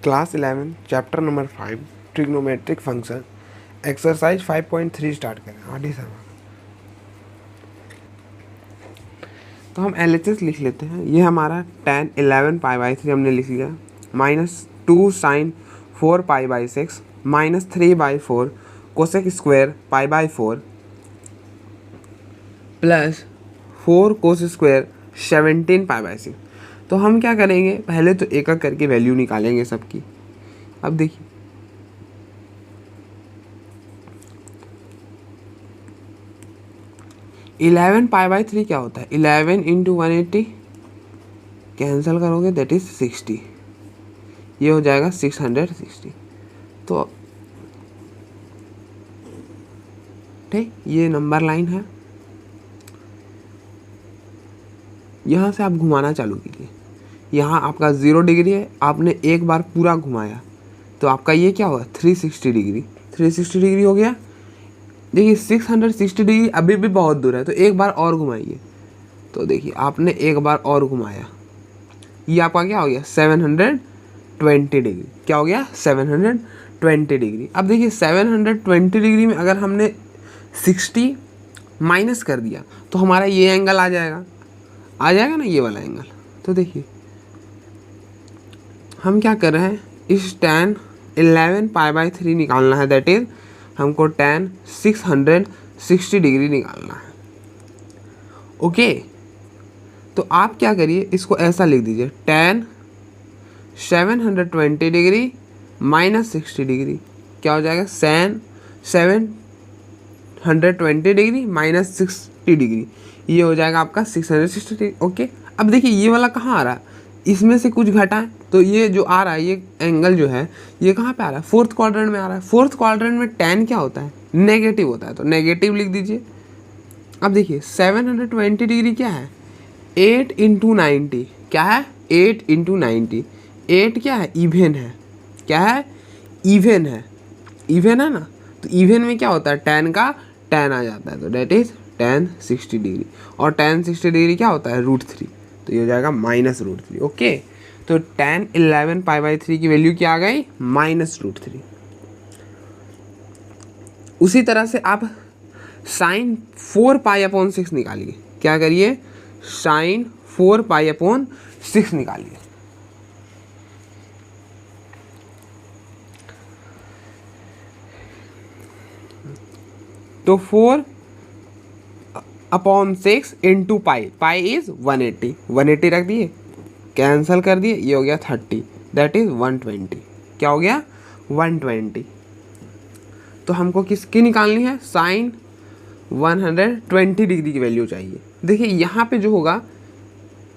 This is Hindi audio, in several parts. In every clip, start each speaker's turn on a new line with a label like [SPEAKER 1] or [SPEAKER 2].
[SPEAKER 1] Class 11 chapter number 5 trigonometric function exercise 5.3 start करें। आदि सर तो हम LHS लिख लेते हैं। ये हमारा tan 11 पाई/3 हमने लिख लिया, -2 sin 4 पाई/6 -3/4 कोसेक स्क्वायर पाई/4 प्लस 4 कोस स्क्वायर 17 पाई/6। तो हम क्या करेंगे, पहले तो एक एक करके वैल्यू निकालेंगे सबकी। अब देखिए इलेवन पाई/3 क्या होता है, 11 इंटू 180 कैंसिल करोगे दैट इज 60, ये हो जाएगा 660। तो ठीक, ये नंबर लाइन है, यहाँ से आप घुमाना चालू कीजिए। यहाँ आपका 0 डिग्री है, आपने एक बार पूरा घुमाया तो आपका ये क्या होगा 360 डिग्री। 360 डिग्री हो गया। देखिए 660 डिग्री अभी भी बहुत दूर है, तो एक बार और घुमाइए। तो देखिए आपने एक बार और घुमाया, ये आपका क्या हो गया 720 डिग्री। क्या हो गया 720 डिग्री। अब देखिए 720 डिग्री में अगर हमने 60 माइनस कर दिया तो हमारा ये एंगल आ जाएगा ना, ये वाला एंगल। तो देखिए हम क्या कर रहे हैं, इस tan 11 पाई/3 निकालना है, दैट इज हमको tan 660 डिग्री निकालना है। ओके, तो आप क्या करिए, इसको ऐसा लिख दीजिए, tan 720 डिग्री माइनस 60 डिग्री क्या हो जाएगा, 720 डिग्री माइनस 60 डिग्री, ये हो जाएगा आपका 660 डिग्री। ओके, अब देखिए ये वाला कहाँ आ रहा है, इसमें से कुछ घटा है, तो ये जो आ रहा है ये एंगल जो है ये कहाँ पे आ रहा है, फोर्थ क्वाड्रेंट में आ रहा है। फोर्थ क्वाड्रेंट में tan क्या होता है, नेगेटिव होता है, तो नेगेटिव लिख दीजिए। अब देखिए 720 डिग्री क्या है, 8 इंटू 90 क्या है, 8 इंटू 90। 8 क्या है, इवन है। क्या है, इवन है। इवन है ना, तो इवन में क्या होता है, tan का tan आ जाता है, तो डेट इज tan 60 डिग्री। और tan 60 डिग्री क्या होता है, √3, तो ये हो जाएगा -√3। ओके, तो tan 11 पाई/3 की वैल्यू क्या आ गई, -√3। उसी तरह से आप sin 4 पाई/6 निकालिए। क्या करिए, sin 4 पाई/6 निकालिए। तो 4/6 इंटू पाई इज 180, 180 रख दिए, कैंसल कर दिए, ये हो गया 30, दैट इज 120। क्या हो गया 120। तो हमको किसकी निकालनी है, साइन 120 डिग्री की वैल्यू चाहिए। देखिए यहाँ पे जो होगा,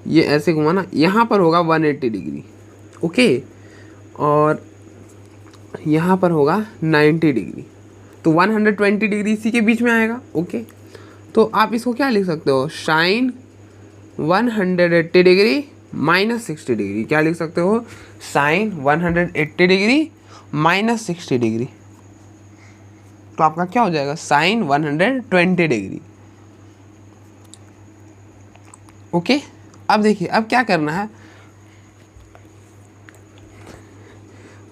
[SPEAKER 1] ये ऐसे घुमाना, यहाँ पर होगा 180 डिग्री। ओके, और यहाँ पर होगा 90 डिग्री, तो 120 डिग्री इसी के बीच में आएगा। ओके, तो आप इसको क्या लिख सकते हो, साइन 180 डिग्री माइनस 60 डिग्री। क्या लिख सकते हो, साइन 180 डिग्री माइनस 60 डिग्री। तो आपका क्या हो जाएगा, साइन 120 डिग्री। ओके, अब देखिए अब क्या करना है,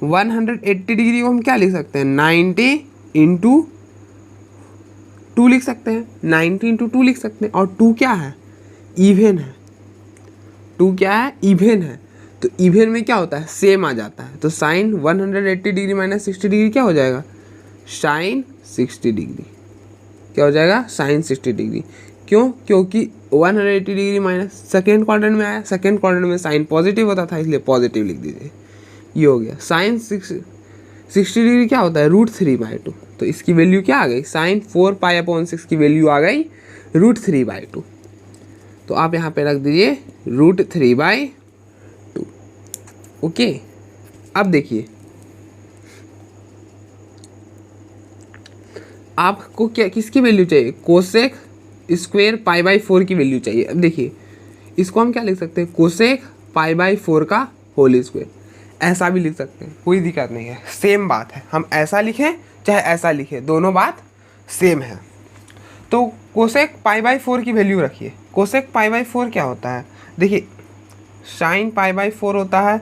[SPEAKER 1] 180 डिग्री को हम क्या लिख सकते हैं, 90 इंटू 2 लिख सकते हैं, 90 इंटू 2 लिख सकते हैं। और 2 क्या है, इवन है। 2 क्या है, इवन है, तो इवन में क्या होता है, सेम आ जाता है। तो साइन 180 डिग्री माइनस 60 डिग्री क्या हो जाएगा, साइन 60 डिग्री। क्या हो जाएगा, साइन 60 डिग्री। क्यों, क्योंकि 180 डिग्री माइनस सेकेंड क्वाड्रेंट में आया, सेकेंड क्वाड्रेंट में साइन पॉजिटिव होता था, इसलिए पॉजिटिव लिख दीजिए। ये हो गया साइन 60 डिग्री क्या होता है, √3/2। तो इसकी वैल्यू क्या आ गई, साइन 4 पाई/6 की वैल्यू आ गई √3/2। तो आप यहाँ पे रख दीजिए √3/2। ओके, अब देखिए आपको क्या, किसकी वैल्यू चाहिए, कोसेक स्क्वायर पाई/4 की वैल्यू चाहिए। अब देखिए इसको हम क्या लिख सकते हैं, कोसेक पाई/4 का होल स्क्वायर। ऐसा भी लिख सकते हैं, कोई दिक्कत नहीं है, सेम बात है। हम ऐसा लिखें चाहे ऐसा लिखें, दोनों बात सेम है। तो कोसेक पाई/4 की वैल्यू रखिए। कोसेक पाई/4 क्या होता है, देखिए साइन पाई/4 होता है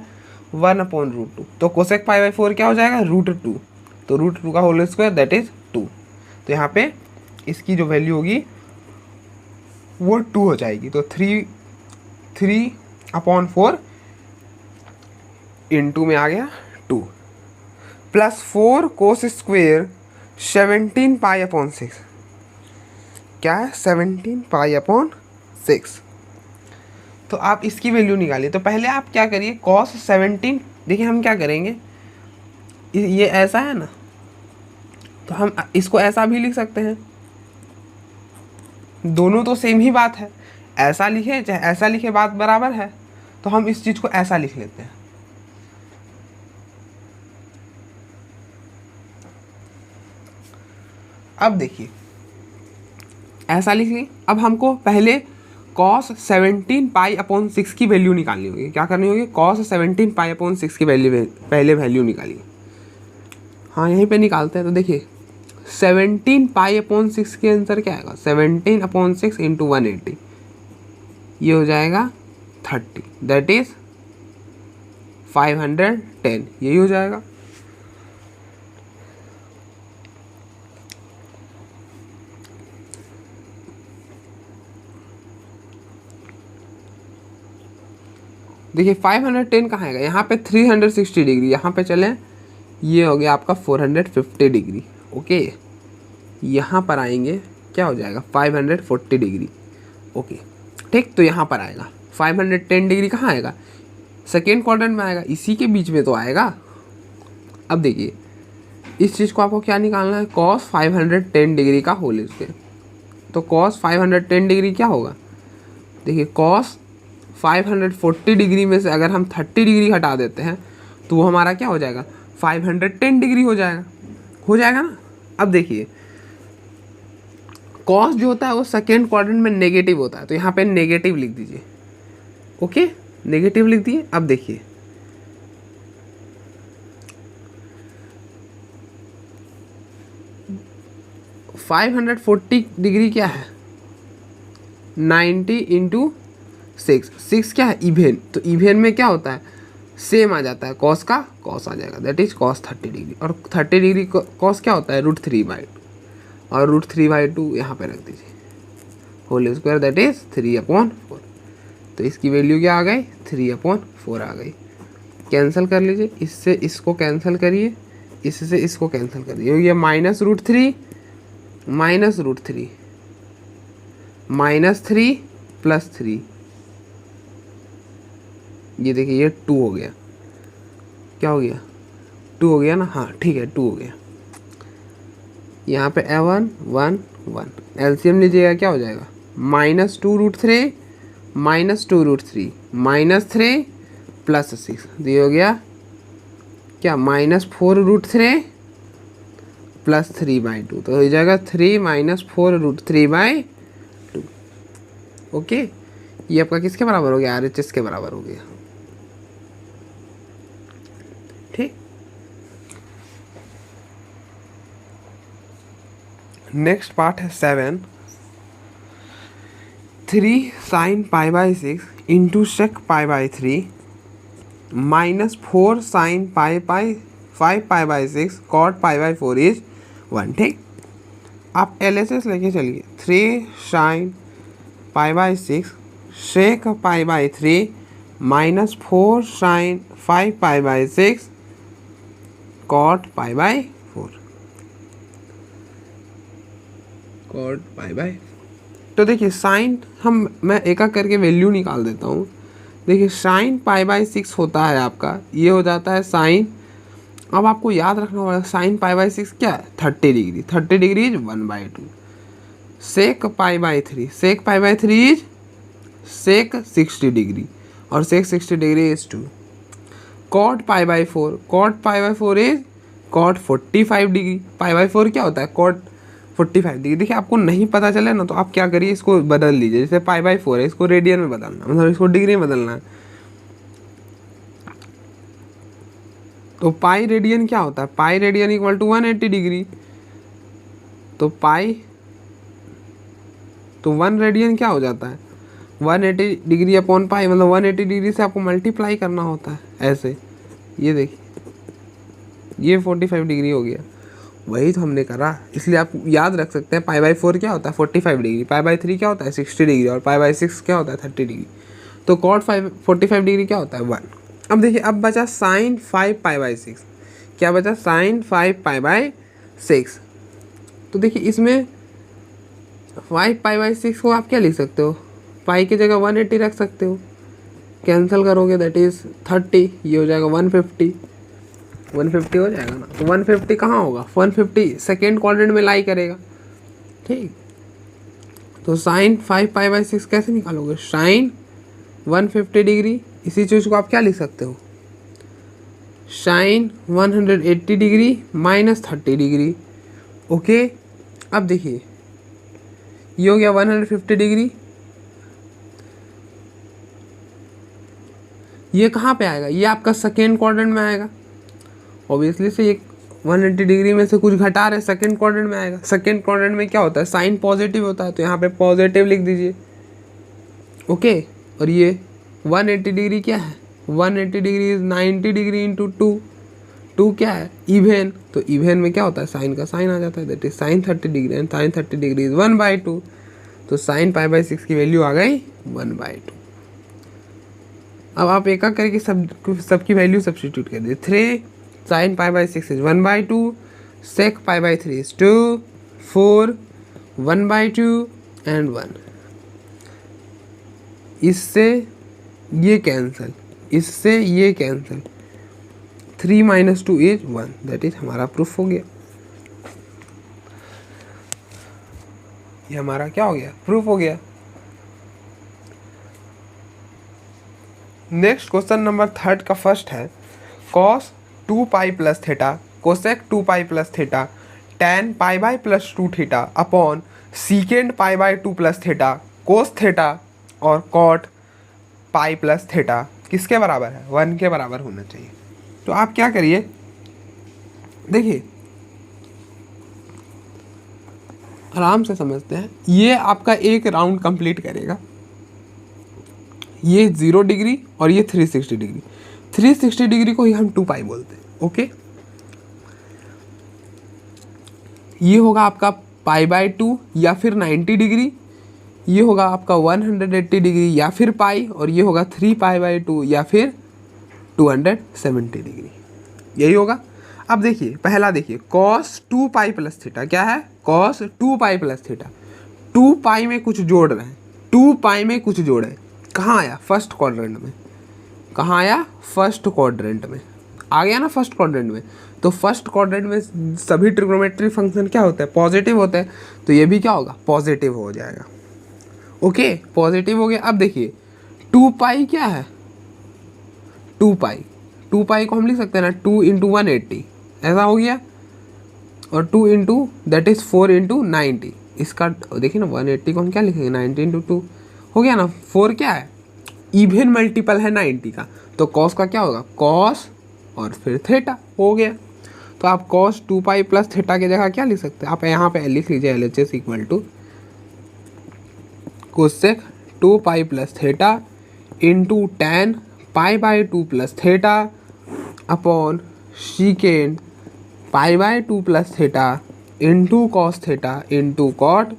[SPEAKER 1] 1/√2। तो कोसेक π/4 क्या हो जाएगा, √2। तो √2 का होल स्क्वायर दैट इज 2। तो यहाँ पे इसकी जो वैल्यू होगी वो 2 हो जाएगी। तो 3/4 इंटू में आ गया 2 प्लस 4 कोस स्क्वेयर 17π/6। क्या है, 17π/6। तो आप इसकी वैल्यू निकालिए। तो पहले आप क्या करिए, cos 17, देखिए हम क्या करेंगे, ये ऐसा है ना, तो हम इसको ऐसा भी लिख सकते हैं, दोनों तो सेम ही बात है, ऐसा लिखे चाहे ऐसा लिखे बात बराबर है। तो हम इस चीज़ को ऐसा लिख लेते हैं। अब देखिए ऐसा लिख ली। अब हमको पहले cos 17π/6 की वैल्यू निकालनी होगी। क्या करनी होगी, cos 17π/6 की वैल्यू, पहले वैल्यू निकालिए। हाँ यहीं पे निकालते हैं। तो देखिए 17π/6 के आंसर क्या आएगा, 17/6 इंटू 180, ये हो जाएगा 30, दैट इज 510, यही हो जाएगा। देखिए 510 कहाँ आएगा, यहाँ पे 360 डिग्री, यहाँ पे चलें, ये हो गया आपका 450 डिग्री। ओके, यहाँ पर आएंगे क्या हो जाएगा 540 डिग्री। ओके ठीक, तो यहाँ पर आएगा 510 डिग्री। कहाँ आएगा, सेकेंड क्वाड्रेंट में आएगा, इसी के बीच में तो आएगा। अब देखिए इस चीज़ को आपको क्या निकालना है, cos 510 डिग्री का होल स्क्वायर। तो cos 510 डिग्री क्या होगा, देखिए cos 540 डिग्री में से अगर हम 30 डिग्री हटा देते हैं तो वो हमारा क्या हो जाएगा, 510 डिग्री हो जाएगा ना। अब देखिए cos जो होता है वो सेकेंड क्वाड्रेंट में नेगेटिव होता है, तो यहाँ पे नेगेटिव लिख दीजिए। ओके, नेगेटिव लिख दिए। अब देखिए फाइव 540 डिग्री क्या है, 90 इंटू 6 क्या है, इवेन। तो इवेन में क्या होता है, सेम आ जाता है, कॉस का कॉस आ जाएगा, दैट इज cos 30 डिग्री। और 30 डिग्री कॉस क्या होता है, √3/2, और √3/2 यहाँ पे रख दीजिए, होल स्क्वायर दैट इज 3/4। तो इसकी वैल्यू क्या आ गई, 3/4 आ गई। कैंसिल कर लीजिए, इससे इसको कैंसिल करिए, इससे इसको कैंसिल करिए, ये -√3 -√3 -3 प्लस 3, ये देखिए ये 2 हो गया। क्या हो गया, 2 हो गया ना, हाँ ठीक है 2 हो गया। यहाँ पे 1 1 1 एलसीएम लीजिएगा, क्या हो जाएगा, -2√3 -2√3 -3 प्लस 6, तो ये हो गया क्या, -4√3 प्लस 3/2, तो हो जाएगा 3 -4√3/2। ओके, ये आपका किसके बराबर हो गया, RHS के बराबर हो गया। ठीक, नेक्स्ट पार्ट है 7। 3 sin π/6 into sec π/3 -4 sin π/6 cot π/4 is 1। ठीक, आप LHS लेके चलिए, 3 sin π/6 sec π/3 -4 sin 5π/6 cot π/4 cot π/4। तो देखिए साइन मैं एक एक करके वैल्यू निकाल देता हूँ। देखिए साइन π/6 होता है आपका, ये हो जाता है साइन, अब आपको याद रखना होगा साइन π/6 क्या है, 30 degree, 30 degree is 1/2। Sec π/3 is sec 60 degree, और sec 60 degree is 2। Cot π/4 is cot 45 degree. π/4 क्या होता है, कॉट 45 डिग्री। देखिए आपको नहीं पता चले ना, तो आप क्या करिए, इसको बदल लीजिए, जैसे π/4 है इसको रेडियन में बदलना, मतलब इसको डिग्री में बदलना है। तो पाई रेडियन क्या होता है, pi radian equal to 180 degree. तो 1 रेडियन क्या हो जाता है, 180 डिग्री अपॉन पाई, मतलब 180 डिग्री से आपको मल्टीप्लाई करना होता है ऐसे। ये देखिए ये 45 डिग्री हो गया, वही तो हमने करा। इसलिए आप याद रख सकते हैं π/4 क्या होता है 45 डिग्री, π/3 क्या होता है 60 डिग्री और π/6 क्या होता है 30 डिग्री। तो cot 45 डिग्री क्या होता है 1। अब देखिए अब बचा sin 5π/6, क्या बचा sin 5π/6। तो देखिए इसमें 5π/6 को आप क्या लिख सकते हो, पाई की जगह 180 रख सकते हो, कैंसिल करोगे दैट इज़ 30, ये हो जाएगा 150 हो जाएगा ना। तो 150 कहाँ होगा, 150 सेकेंड क्वाड्रेंट में लाई करेगा, ठीक। तो sin 5π/6 कैसे निकालोगे, sin 150 डिग्री, इसी चीज़ को आप क्या लिख सकते हो, sin 180 degree minus 30 degree. Okay, अब देखिए ये हो गया 150 डिग्री, ये कहाँ पे आएगा, ये आपका सेकेंड क्वाड्रेंट में आएगा। ऑब्वियसली से ये 180 डिग्री में से कुछ घटा रहे, सेकेंड क्वाड्रेंट में आएगा। सेकेंड क्वाड्रेंट में क्या होता है, साइन पॉजिटिव होता है, तो यहाँ पे पॉजिटिव लिख दीजिए। ओके, और ये 180 डिग्री क्या है, 180 डिग्री इज 90 डिग्री इंटू 2 क्या है इवेन, तो इवेन में क्या होता है साइन का साइन आ जाता है, that is sine 30 degree and sine 30 degree is 1/2। तो साइन π/6 की वैल्यू आ गई 1/2। अब आप एक एक करके सबकी वैल्यू सब्स्टिट्यूट कर दीजिए। 3 sin π/6 is 1/2, sec π/3 is 2, 4 1/2 and 1। इससे ये कैंसिल, इससे ये कैंसिल, 3 - 2 is 1, दैट इज हमारा प्रूफ हो गया। ये हमारा क्या हो गया, प्रूफ हो गया। नेक्स्ट क्वेश्चन नंबर 3 का फर्स्ट है cos 2π + theta cosec 2π + theta tan π/+ 2 theta upon secant π/2 + theta cos theta और कॉट π + थीटा किसके बराबर है, 1 के बराबर होना चाहिए। तो आप क्या करिए, देखिए आराम से समझते हैं। ये आपका एक राउंड कंप्लीट करेगा, ये 0 डिग्री और ये 360 डिग्री। 360 डिग्री को ही हम 2π बोलते हैं। ओके, ये होगा आपका π/2 या फिर 90 डिग्री, ये होगा आपका 180 डिग्री या फिर पाई, और ये होगा 3π/2 या फिर 270 डिग्री, यही होगा। अब देखिए पहला देखिए cos 2π + थीटा क्या है, cos 2π + थीटा 2π में कुछ जोड़ रहे हैं, 2π में कुछ जोड़े, कहाँ आया फर्स्ट क्वाड्रेंट में, कहाँ आया फर्स्ट क्वाड्रेंट में आ गया ना, फर्स्ट क्वाड्रेंट में। तो फर्स्ट क्वाड्रेंट में सभी ट्रिग्नोमेट्रिक फंक्शन क्या होता है, पॉजिटिव होता है, तो ये भी क्या होगा, पॉजिटिव हो जाएगा। ओके, पॉजिटिव हो गया। अब देखिए 2π क्या है, 2π को हम लिख सकते हैं ना 2 × 180 ऐसा हो गया, और 2 इंटू दैट इज 4 × 90, इसका देखिए ना 180 को हम क्या लिखेंगे 90 × 2 हो गया ना। 4 क्या है, इवन मल्टीपल है 90 का, तो कॉस का क्या होगा, कॉस और फिर थीटा हो गया। तो आप cos 2π + थीटा की जगह क्या लिख सकते हैं, आप यहाँ पे लिख लीजिए LHS = cosec 2π + theta into tan π/2 + theta upon secant π/2 + theta into cos theta into cot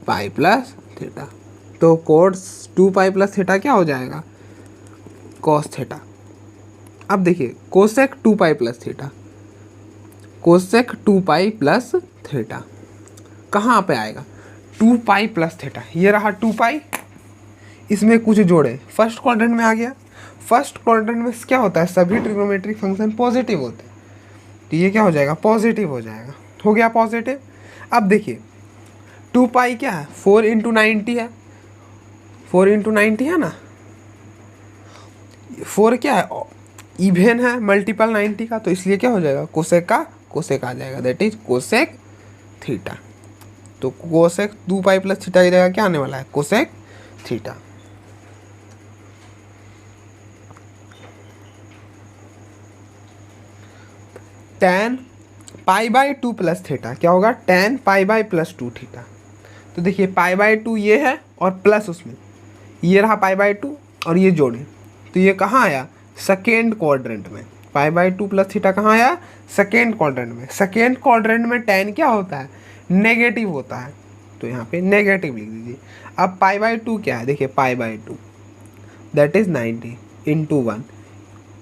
[SPEAKER 1] π + theta. तो cos 2π + थीटा क्या हो जाएगा, कॉस थीटा। अब देखिए कोसेक 2π + थीटा, कोसेक 2π + थीटा कहाँ पे आएगा, 2π + थीटा, ये रहा 2π, इसमें कुछ जोड़े फर्स्ट क्वाड्रेंट में आ गया। फर्स्ट क्वाड्रेंट में क्या होता है, सभी ट्रिग्नोमेट्रिक फंक्शन पॉजिटिव होते हैं, तो ये क्या हो जाएगा, पॉजिटिव हो जाएगा, हो गया पॉजिटिव। अब देखिए 2π क्या है, 4 × 90 है, 4 × 90 है ना, 4 क्या है, इवेन है मल्टीपल 90 का, तो इसलिए क्या हो जाएगा, कोसेक का कोसेक आ जाएगा, दैट इज कोसेक थीटा। तो कोसेक 2π + थीटा की जगह क्या आने वाला है, कोसेक थीटा। tan π/2 + थीटा क्या होगा, tan π/+ 2 थीटा। तो देखिए π/2 ये है और प्लस उसमें ये रहा π/2 और ये जोड़े, तो ये कहाँ आया, सेकेंड क्वाड्रेंट में। पाई बाई 2 प्लस थीटा कहाँ आया? सेकेंड क्वाड्रेंट में। सेकेंड क्वाड्रेंट में tan क्या होता है? नेगेटिव होता है, तो यहाँ पे नेगेटिव लिख दीजिए। अब पाई बाई 2 क्या है? देखिए पाई बाई 2 दैट इज 90 इंटू 1।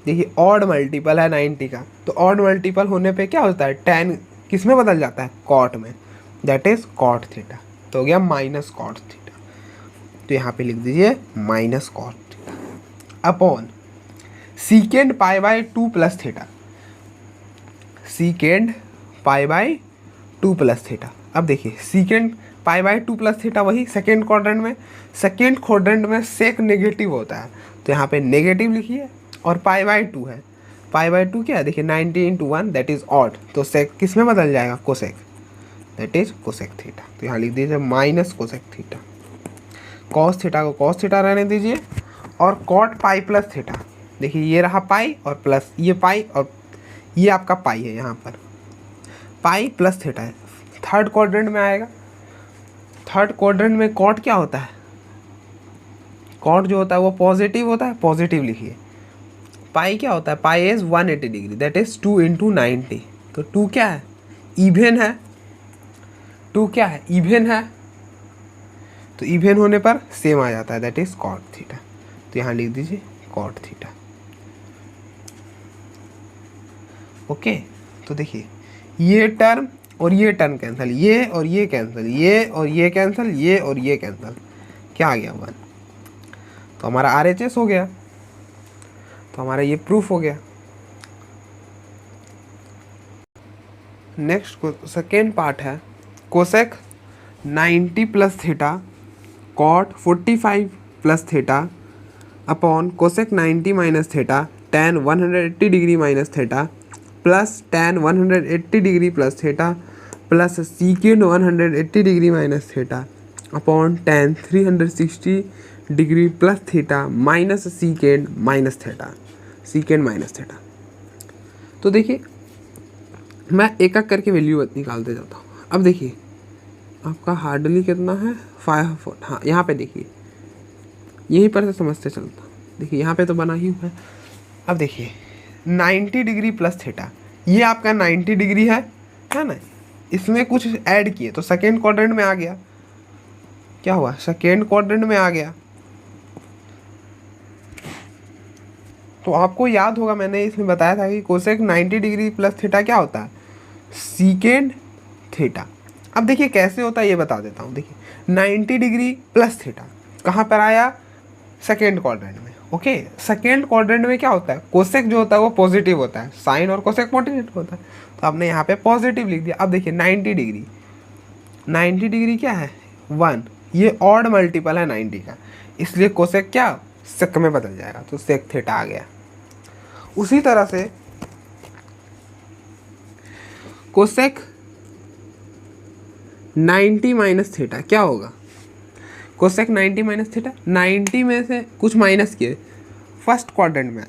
[SPEAKER 1] देखिए ऑड मल्टीपल है 90 का, तो ऑड मल्टीपल होने पे क्या होता है? tan किस में बदल जाता है? कॉट में, दैट इज कॉट थीटा। तो हो गया माइनस कॉट थीटा, तो यहाँ पे लिख दीजिए minus cot theta upon secant pi by 2 plus theta. Secant pi by 2 plus theta. अब देखिए secant pi by 2 plus theta वही सेकेंड क्वाड्रेंट में। सेकेंड क्वाड्रेंट में सेक नेगेटिव होता है, तो यहाँ पे नेगेटिव लिखिए। और पाई बाई 2 है, पाई बाई 2 क्या है? देखिए 90 इंटू 1 दैट इज ऑड, तो सेक किस में बदल जाएगा? Cosec, that is cosec theta. तो यहाँ लिख दीजिए minus cosec theta. Cos theta को कॉस थीटा रहने दीजिए, और कॉट पाई प्लस थीटा। देखिए ये रहा पाई और प्लस ये पाई, और ये आपका पाई है, यहाँ पर पाई प्लस थीटा है। थर्ड क्वाड्रेंट में आएगा। थर्ड क्वाड्रेंट में कॉट क्या होता है? कॉट जो होता है वो पॉजिटिव होता है, पॉजिटिव लिखिए। पाई क्या होता है? Pi is 180 degree, that is 2 into 90। तो 2 क्या है? इवेन है। 2 क्या है? इवेन है, तो इवेन होने पर सेम आ जाता है, दैट इज कॉट थीटा। तो यहाँ लिख दीजिए कॉट थीटा। ओके, तो देखिए ये टर्म और ये टर्म कैंसिल, ये और ये कैंसिल, ये और ये कैंसिल, ये और ये कैंसिल, क्या आ गया? 1। तो हमारा RHS हो गया, तो हमारा ये प्रूफ हो गया। नेक्स्ट सेकेंड पार्ट है cosec 90 plus theta cot 45 plus theta upon cosec 90 minus theta tan 180 degree minus theta plus tan 180 degree plus theta plus secant 180 degree minus theta upon tan 360 degree plus theta minus secant minus theta, secant minus theta. तो देखिए मैं एक एक करके वैल्यू निकालते जाता हूँ। अब देखिए आपका हार्डली कितना है? 5। हाँ यहाँ पे देखिए, यहीं पर से समझते चलता। देखिए यहाँ पे तो बना ही हुआ है। अब देखिए 90 डिग्री प्लस थीटा, ये आपका 90 डिग्री है ना? इसमें कुछ ऐड किए तो सेकेंड क्वाड्रेंट में आ गया। क्या हुआ? सेकेंड क्वाड्रेंट में आ गया। तो आपको याद होगा मैंने इसमें बताया था कि कोसेक 90 डिग्री प्लस थीटा क्या होता है? Secant theta. अब देखिए कैसे होता है ये बता देता हूँ। देखिए 90 डिग्री प्लस थीटा कहाँ पर आया? सेकेंड क्वाड्रेंट में। ओके, सेकेंड क्वाड्रेंट में क्या होता है? कोसेक जो होता है वो पॉजिटिव होता है, साइन और कोसेक पॉजिटिव होता है, तो आपने यहाँ पे पॉजिटिव लिख दिया। अब देखिए 90 डिग्री, 90 डिग्री क्या है? 1। ये ऑड मल्टीपल है 90 का, इसलिए कोसेक क्या? सेक में बदल जाएगा, तो सेक थीटा आ गया। उसी तरह से कोसेक 90 माइनस थीटा क्या होगा? कोसेक 90 माइनस थीटा, 90 में से कुछ माइनस किए फर्स्ट क्वाड्रेंट में।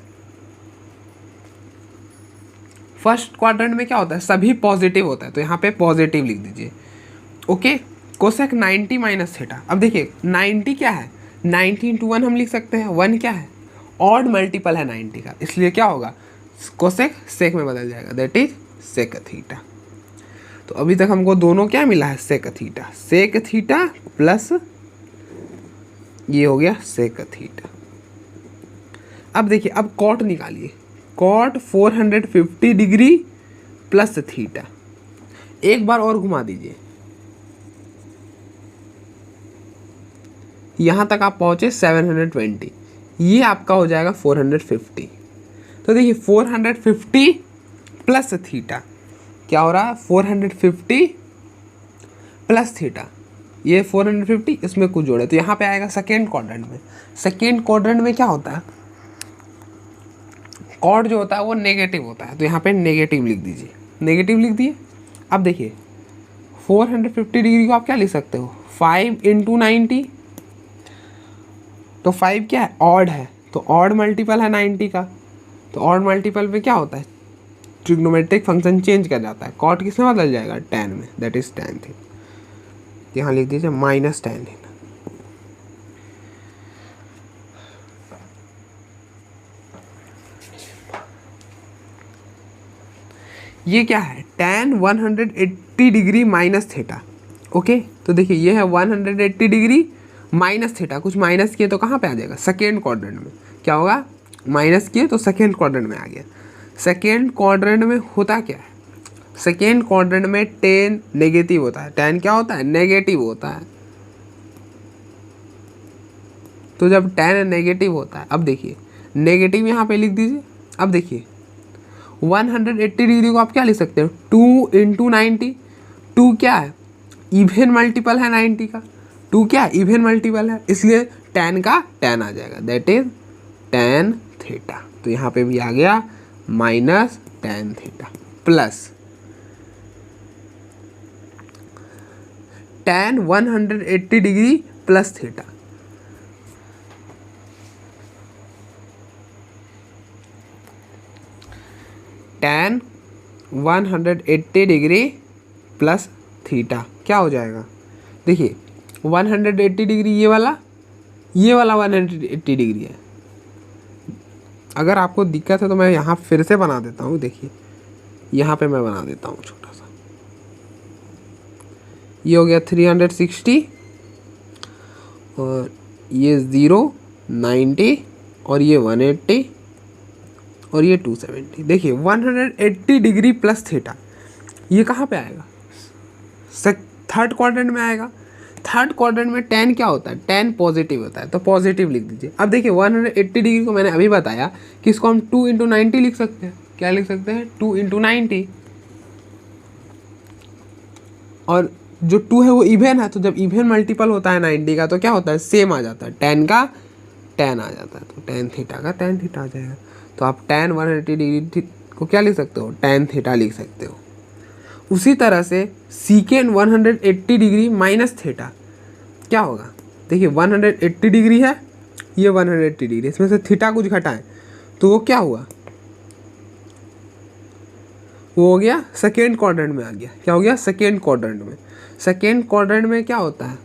[SPEAKER 1] फर्स्ट क्वाड्रेंट में क्या होता है? सभी पॉजिटिव होता है, तो यहाँ पे पॉजिटिव लिख दीजिए। Okay, cosec 90 minus theta. अब देखिए 90 क्या है? 90 इंटू 1 हम लिख सकते हैं। 1 क्या है? ऑड मल्टीपल है 90 का, इसलिए क्या होगा? कोसेक सेक में बदल जाएगा, दैट इज सेक थीटा। तो अभी तक हमको दोनों क्या मिला है? Sec theta. Sec theta plus ये हो गया सेक थीटा। अब देखिए अब कॉट निकालिए। Cot 450 degree plus theta. एक बार और घुमा दीजिए, यहाँ तक आप पहुँचे 720, ये आपका हो जाएगा 450। तो देखिए 450 प्लस थीटा क्या हो रहा है? 450 प्लस थीटा, ये 450 इसमें कुछ जोड़े तो यहाँ पे आएगा सेकेंड क्वाड्रेंट में। सेकेंड क्वाड्रेंट में क्या होता है? कॉट जो होता है वो नेगेटिव होता है, तो यहाँ पे नेगेटिव लिख दीजिए। नेगेटिव लिख दिए। अब देखिए 450 डिग्री को आप क्या लिख सकते हो? 5 इंटू 90, तो 5 क्या है? ऑड है, तो ऑड मल्टीपल है 90 का, तो ऑड मल्टीपल पे क्या होता है? ट्रिग्नोमेट्रिक फंक्शन चेंज कर जाता है। कॉट किस में बदल जाएगा? tan में, दैट इज tan थीटा। यहाँ लिख दीजिए माइनस tan थीटा। ये क्या है, tan 180 degree minus theta. Okay, तो देखिए ये है 180 डिग्री माइनस थीटा, कुछ माइनस किए तो कहाँ पे आ जाएगा, सेकेंड क्वाड्रेंट में। क्या होगा, माइनस किए तो सेकेंड क्वाड्रेंट में आ गया। सेकेंड क्वाड्रेंट में होता क्या है, सेकेंड क्वाड्रेंट में tan नेगेटिव होता है। tan क्या होता है, नेगेटिव होता है। तो जब tan नेगेटिव होता है, अब देखिए नेगेटिव यहाँ पे लिख दीजिए। अब देखिए 180 डिग्री को आप क्या लिख सकते हो, 2 इंटू 90। 2 क्या है, इवन मल्टीपल है 90 का। 2 क्या है, इवन मल्टीपल है, इसलिए tan का tan आ जाएगा, दैट इज tan थीटा। तो यहाँ पे भी आ गया minus tan theta plus tan 180 degree plus theta. tan 180 degree plus theta क्या हो जाएगा, देखिए 180 डिग्री ये वाला 180 डिग्री है। अगर आपको दिक्कत है तो मैं यहाँ फिर से बना देता हूँ, देखिए यहाँ पे मैं बना देता हूँ छोटा सा। ये हो गया 360 और ये 0 90 और ये 180 और ये 270। देखिए 180 डिग्री प्लस थीटा ये कहाँ पे आएगा, थर्ड क्वाड्रेंट में आएगा। थर्ड क्वाड्रेंट में tan क्या होता है, tan पॉजिटिव होता है, तो पॉजिटिव लिख दीजिए। अब देखिए 180 डिग्री को मैंने अभी बताया कि इसको हम 2 इंटू 90 लिख सकते हैं। क्या लिख सकते हैं, 2 इंटू 90। और जो 2 है वो इवन है, तो जब इवन मल्टीपल होता है 90 का तो क्या होता है, सेम आ जाता है, tan का tan आ जाता है, तो tan थीटा का tan थीटा आ जाएगा। तो आप tan 180 डिग्री को क्या लिख सकते हो, tan थीटा लिख सकते हो। उसी तरह से सीकेंड 180 डिग्री माइनस थीटा क्या होगा, देखिए 180 डिग्री है, ये 180 डिग्री, इसमें से थीटा कुछ घटाएं तो वो क्या हुआ, वो हो गया सेकेंड क्वाड्रेंट में आ गया। क्या हो गया, सेकेंड क्वाड्रेंट में। सेकेंड क्वाड्रेंट में क्या होता है,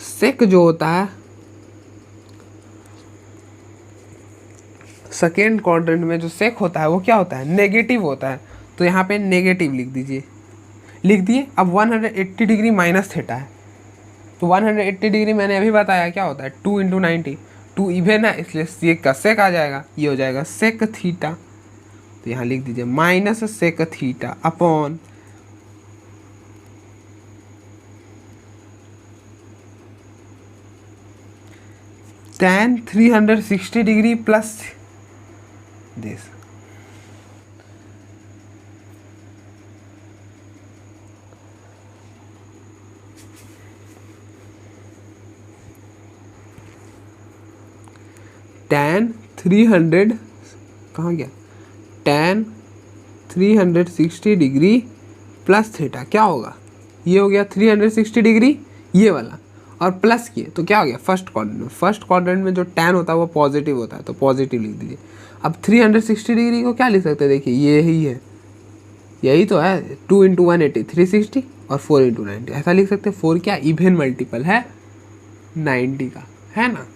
[SPEAKER 1] सेक जो होता है, सेकेंड क्वाड्रेंट में जो सेक होता है वो क्या होता है, नेगेटिव होता है। तो यहाँ पे नेगेटिव लिख दीजिए, लिख दिए। अब 180 डिग्री माइनस थीटा है, तो 180 डिग्री मैंने अभी बताया क्या होता है, 2 इंटू 90। 2 इवन है इसलिए सेक का सेक आ जाएगा, ये हो जाएगा सेक थीटा। तो यहाँ लिख दीजिए minus sec theta upon tan 360 degree plus this. tan 300 कहाँ गया, tan 360 डिग्री प्लस थीटा क्या होगा, ये हो गया 360 डिग्री ये वाला, और प्लस किए तो क्या हो गया, फर्स्ट क्वाड्रेंट में। फर्स्ट क्वाड्रेंट में जो tan होता है वो पॉजिटिव होता है, तो पॉजिटिव लिख दीजिए। अब 360 डिग्री को क्या लिख सकते हैं, देखिए ये ही है, यही तो है, 2 इंटू 180 360 और 4 इंटू 90 ऐसा लिख सकते हैं। 4 क्या इवन मल्टीपल है 90 का, है ना।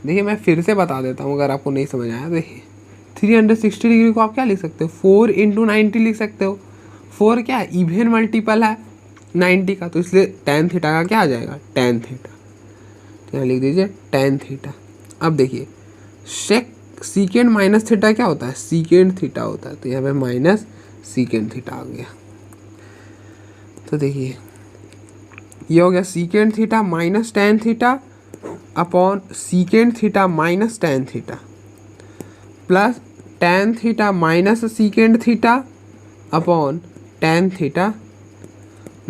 [SPEAKER 1] देखिए मैं फिर से बता देता हूँ अगर आपको नहीं समझ आया। देखिए 360 डिग्री को आप क्या लिख सकते हो, 4 इंटू 90 लिख सकते हो। 4 क्या है, इवन मल्टीपल है 90 का, तो इसलिए tan थीटा का क्या आ जाएगा, tan थीटा। तो यहाँ लिख दीजिए tan थीटा। अब देखिए सीकेंड माइनस थीटा क्या होता है, सीकेंड थीटा होता है, तो यहाँ पे माइनस सीकेंड थीटा आ गया। तो देखिए ये हो गया secant theta minus tan theta upon secant theta minus tan theta plus tan theta minus secant theta upon tan theta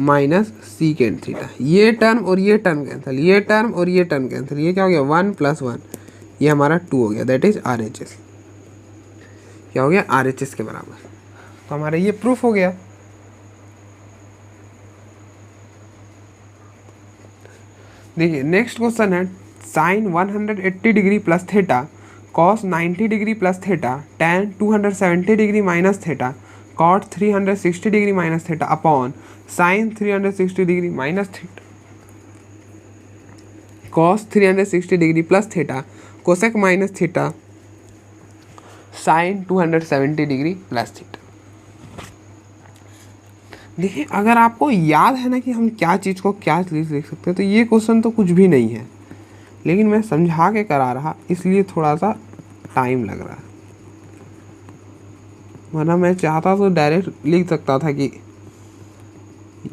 [SPEAKER 1] minus secant theta. ये टर्म और ये टर्म कैंसिल, ये टर्म और ये टर्म कैंसिल, ये क्या हो गया 1 + 1, ये हमारा 2 हो गया, दैट इज RHS। क्या हो गया, RHS के बराबर। तो हमारा ये प्रूफ हो गया। देखिए नेक्स्ट क्वेश्चन है sine 180 degree plus theta cos 90 degree plus theta tan 270 degree minus theta cot 360 degree minus theta upon sine 360 degree minus theta cos 360 degree plus theta cosec minus theta sine 270 degree plus theta. देखिए अगर आपको याद है ना कि हम क्या चीज़ को क्या चीज़ लिख सकते हैं, तो ये क्वेश्चन तो कुछ भी नहीं है, लेकिन मैं समझा के करा रहा इसलिए थोड़ा सा टाइम लग रहा है, वरना मैं चाहता तो डायरेक्ट लिख सकता था कि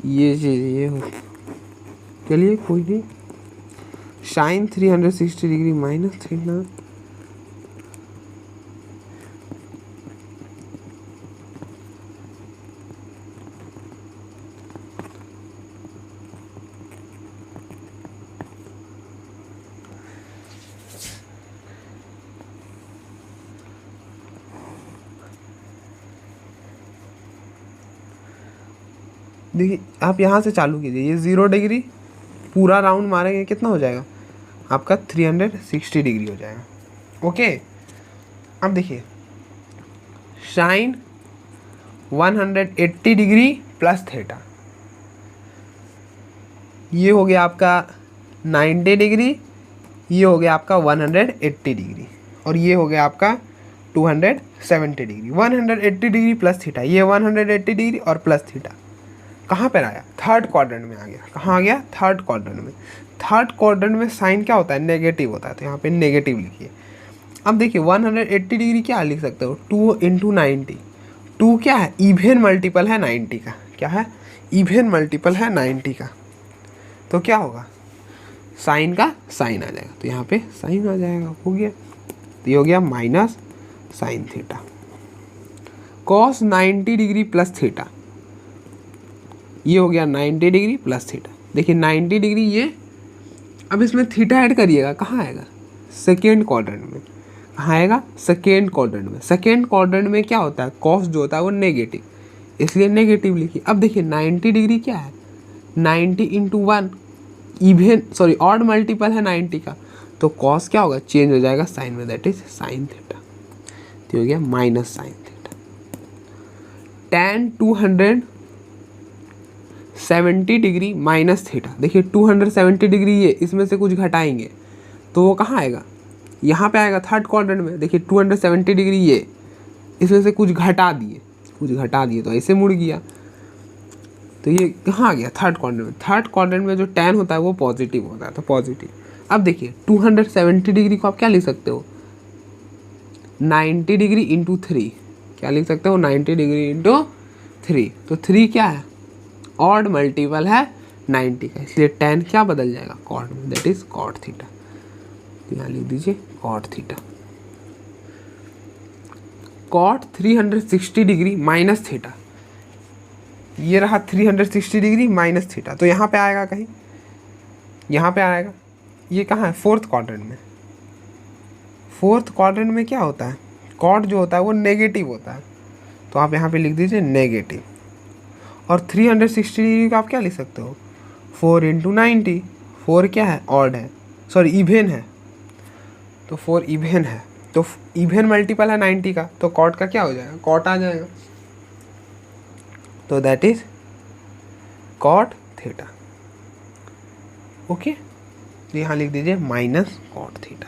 [SPEAKER 1] ये चीज़ ये हो। चलिए कोई नहीं, साइन 360 डिग्री माइनस थीटा, देखिए आप यहाँ से चालू कीजिए, ये 0 डिग्री पूरा राउंड मारेंगे कितना हो जाएगा आपका 360 डिग्री हो जाएगा। ओके, अब देखिए साइन 180 डिग्री प्लस थीटा, ये हो गया आपका 90 डिग्री, ये हो गया आपका 180 डिग्री, और ये हो गया आपका 270 डिग्री। 180 डिग्री प्लस थीटा, ये 180 डिग्री और प्लस थीटा कहाँ पर आया, थर्ड क्वाड्रेंट में आ गया। कहाँ आ गया, थर्ड क्वाड्रेंट में। थर्ड क्वाड्रेंट में साइन क्या होता है, नेगेटिव होता है, तो यहाँ पे नेगेटिव लिखिए। अब देखिए 180 डिग्री क्या लिख सकते हो, 2 इंटू 90। 2 क्या है, इवेन मल्टीपल है 90 का। क्या है, इवेन मल्टीपल है 90 का, तो क्या होगा, साइन का साइन आ जाएगा, तो यहाँ पे साइन आ जाएगा, हो गया। तो ये हो गया minus sine theta. Cos 90 degree plus theta, ये हो गया 90 डिग्री प्लस थीटा। देखिए 90 डिग्री ये, अब इसमें थीटा ऐड करिएगा, कहाँ आएगा, सेकेंड क्वाड्रेंट में। कहाँ आएगा, सेकेंड क्वाड्रेंट में। सेकेंड क्वाड्रेंट में क्या होता है, कॉस जो होता है वो नेगेटिव, इसलिए नेगेटिव लिखिए। अब देखिए 90 डिग्री क्या है, 90 into 1 even sorry odd multiple है 90 का, तो कॉस क्या होगा, चेंज हो जाएगा साइन में, दैट इज साइन थीटा। तो हो गया minus sine theta. tan 270 degree minus theta, देखिए 270 डिग्री ये, इसमें से कुछ घटाएंगे तो वो कहाँ आएगा, यहाँ पे आएगा थर्ड क्वाड्रेंट में। देखिए 270 डिग्री ये, इसमें से कुछ घटा दिए तो ऐसे मुड़ गया, तो ये कहाँ आ गया, थर्ड क्वाड्रेंट में। थर्ड क्वाड्रेंट में जो tan होता है वो पॉजिटिव होता है, तो पॉजिटिव। अब देखिए 270 डिग्री को आप क्या लिख सकते हो, 90 डिग्री इंटू 3, क्या लिख सकते हो, 90 डिग्री इंटू 3। तो 3 क्या है, ऑड मल्टीपल है 90 का, इसलिए tan क्या बदल जाएगा, कॉट में, दैट इज कॉट थीटा। यहाँ लिख दीजिए cot theta. Cot 360 degree minus theta, ये रहा 360 डिग्री माइनस थीटा, तो यहाँ पे आएगा कहीं, यहाँ पे आएगा। ये कहाँ है, फोर्थ क्वाड्रेंट में। फोर्थ क्वाड्रेंट में क्या होता है, कॉट जो होता है वो नेगेटिव होता है, तो आप यहाँ पे लिख दीजिए नेगेटिव। और 360 डिग्री का आप क्या लिख सकते हो, 4 इंटू 90। 4 क्या है, ऑड है, सॉरी इवेन है, तो 4 इवेन है, तो इवेन मल्टीपल है 90 का, तो कॉट का क्या हो जाएगा, कॉट आ जाएगा, तो that is cot theta. Okay, तो यहाँ लिख दीजिए माइनस कॉट थीटा।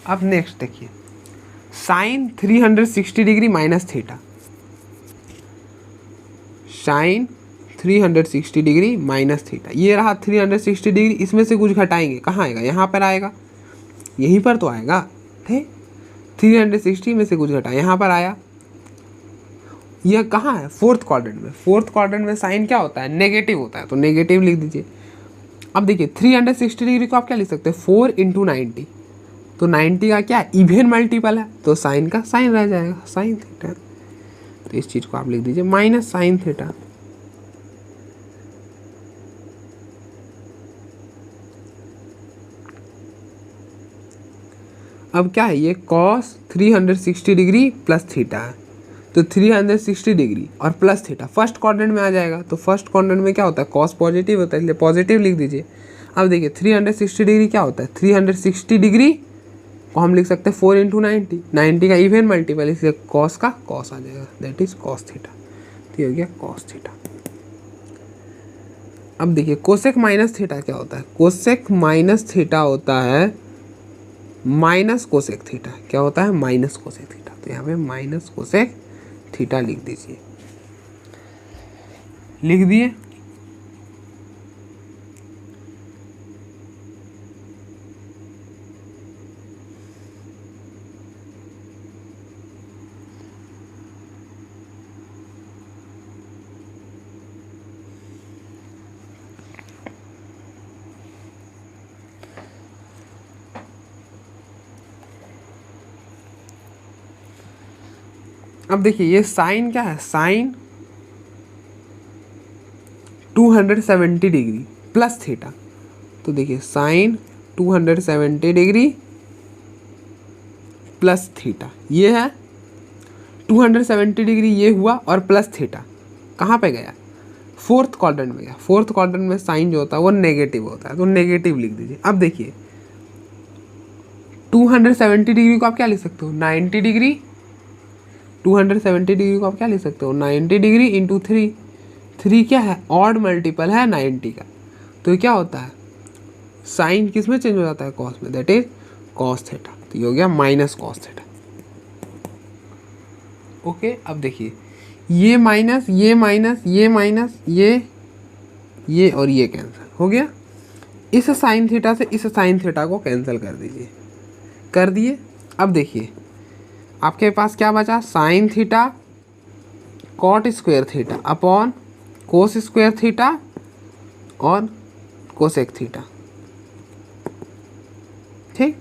[SPEAKER 1] अब नेक्स्ट देखिए sine 360 degree minus theta, sine 360 degree minus theta, ये रहा 360 डिग्री, इसमें से कुछ घटाएंगे, कहाँ आएगा, यहाँ पर आएगा, यहीं पर तो आएगा, है 360 में से कुछ घटा, यहाँ पर आया। यह कहाँ है, फोर्थ क्वाड्रेंट में। फोर्थ क्वाड्रेंट में साइन क्या होता है, नेगेटिव होता है, तो नेगेटिव लिख दीजिए। अब देखिए 360 डिग्री को आप क्या लिख सकते हैं, 4 इंटू 90, तो 90 का क्या इवेन मल्टीपल है, तो साइन का साइन रह जाएगा, साइन थीटा। तो इस चीज़ को आप लिख दीजिए माइनस साइन थीटा। अब क्या है, ये कॉस 360 डिग्री प्लस थीटा है, तो 360 डिग्री और प्लस थीटा फर्स्ट क्वाड्रेंट में आ जाएगा, तो फर्स्ट क्वाड्रेंट में क्या होता है, कॉस पॉजिटिव होता है, इसलिए पॉजिटिव लिख दीजिए। अब देखिए 360 डिग्री क्या होता है, 360 डिग्री को हम लिख सकते हैं 4 इंटू 90, 90 का इवेन मल्टीपल, इसलिए कॉस का कॉस आ जाएगा, दैट इज कॉस थीटा। तो ये हो गया कॉस थीटा। अब देखिए कोसेक माइनस थीटा क्या होता है, कोसेक माइनस थीटा होता है माइनस कोसेक थीटा। क्या होता है, माइनस कोसेक थीटा। तो यहाँ पे माइनस कोसेक थीटा लिख दीजिए, लिख दिए। अब देखिए ये साइन क्या है, साइन 270 डिग्री प्लस थीटा। तो देखिए साइन 270 डिग्री प्लस थीटा, ये है 270 डिग्री, ये हुआ और प्लस थीटा कहाँ पे गया, फोर्थ क्वाड्रेंट में गया। फोर्थ क्वाड्रेंट में साइन जो होता है वो नेगेटिव होता है, तो नेगेटिव लिख दीजिए। अब देखिए 270 डिग्री को आप क्या लिख सकते हो, 90 डिग्री। 270 डिग्री को आप क्या लिख सकते हो, 90 डिग्री इंटू 3। 3 क्या है, ऑड मल्टीपल है 90 का। तो ये क्या होता है, साइन किस में चेंज हो जाता है, कॉस में, दैट इज कॉस थीटा। तो ये हो गया माइनस कॉस थीटा। ओके, अब देखिए ये माइनस, ये माइनस, ये माइनस, ये और ये कैंसिल हो गया। इस साइन थीटा से इस साइन थीटा को कैंसिल कर दीजिए, कर दिए। अब देखिए आपके पास क्या बचा, sine theta cot square theta upon cos square theta और कोसेक थीटा। ठीक,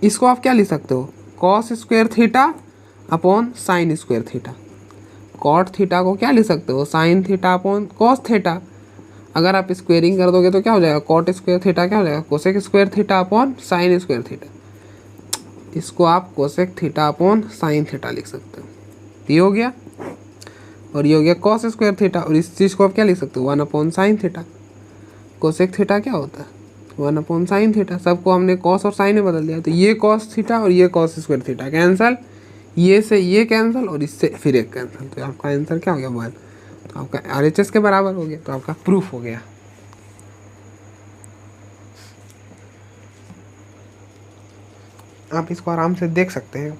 [SPEAKER 1] इसको आप क्या लिख सकते हो, cos square theta upon sine square theta. Cot theta को क्या लिख सकते हो, sine theta upon cos theta. अगर आप स्क्वेयरिंग कर दोगे तो क्या हो जाएगा, कॉट स्क्वायर थीटा क्या हो जाएगा, cosec square theta upon sine square theta. इसको आप cosec theta upon sine theta लिख सकते हो। ये हो गया, और ये हो गया कॉस स्क्वायर थीटा। और इस चीज़ को आप क्या लिख सकते हो, 1 upon sine theta. Cosec theta क्या होता है, 1 अपॉन साइन थीटा। सबको हमने कॉस और साइन में बदल दिया। तो ये कॉस थीटा और ये कॉस स्क्वायर थीटा कैंसल, ये से ये कैंसल और इससे फिर एक कैंसल। तो आपका आंसर क्या हो गया, 1। तो आपका RHS के बराबर हो गया। तो आपका प्रूफ हो गया। आप इसको आराम से देख सकते हैं।